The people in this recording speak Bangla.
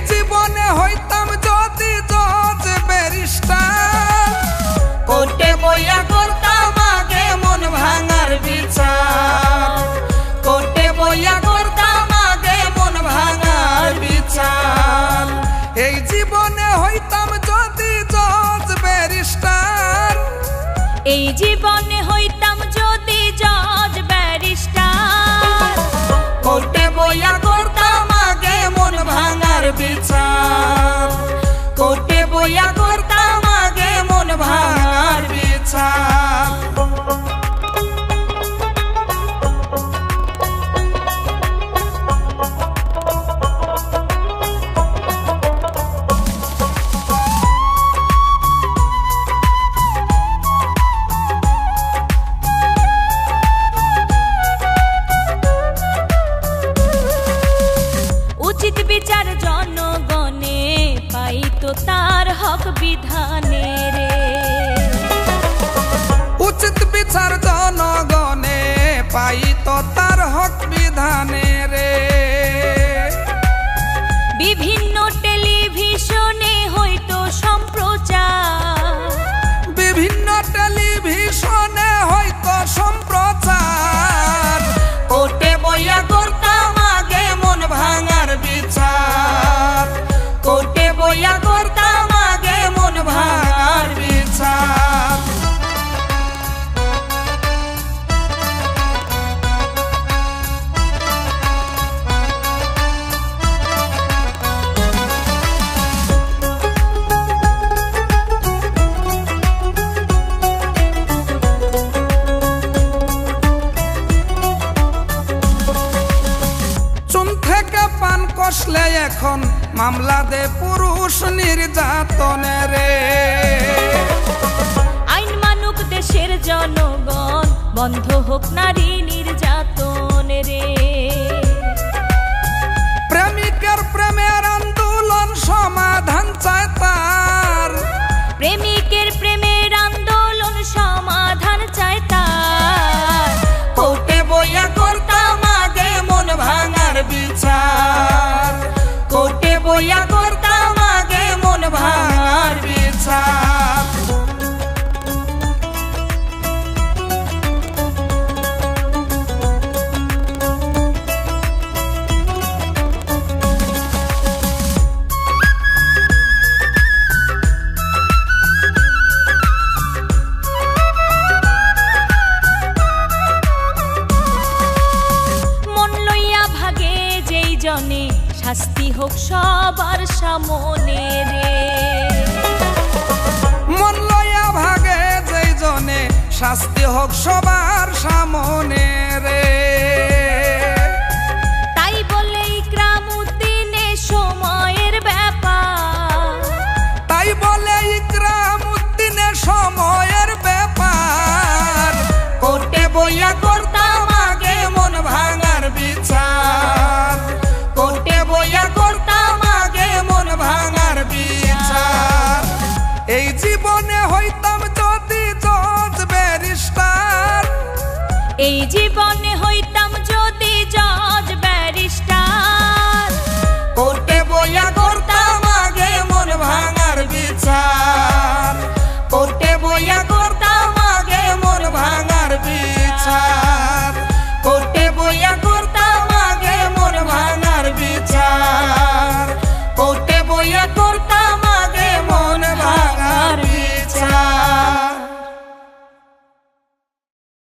জীবনে হইতাম যদি জজ ব্যারিস্টার, কোর্টে বইয়া করতাম আগে মন ভাঙার বিচার, কোর্টে বইয়া করতাম আগে মন ভাঙার বিচার। এই জীবনে হইতাম যদি জজ ব্যারিস্টার, এই জীবনে হইতাম যদি জজ ব্যারিস্টার, কোর্টে বইয়া করতাম আগে মন ভাঙার বিচার, কোর্টে বইয়া করতাম আগে মন ভাঙার বিচার। উচিত বিচার জনগণে পাইতো তার হক বিধানে রে, উচিত বিচার জনগণে পাইতো তার হক বিধানে রে। বিভিন্ন টেলিভিশনে হইতো সম্প্রচার, বিভিন্ন টেলিভিশনে হয়তো সম্প্রচার, কোর্টে বইয়া করতাম আগে মন ভাঙার বিচার, কোর্টে বইয়া করতাম আগে মন ভাঙার বিচার। চুন থেকে পান কষলে এখন মামলা দে পুরুষ নির্যাতনে রে। আইন মানুক দেশের জনগণ, বন্ধ হোক নারী নির্যাতন রে। প্রেমিকের প্রেমের আন্দোলন সমাধান চায় তার, প্রেমিকের প্রেমের আন্দোলন সমাধান চায় তার, কোর্টে বইয়া করতাম আগে মন ভাঙার বিচার, কোর্টে বইয়া করতাম আগে মন ভাঙার বিচার। মন লইয়া ভাগে যেই জনে, শাস্তি হোক সবার সামনে রে। মন লইয়া ভাগে যেই জনে, শাস্তি হোক সবার সামনে রে।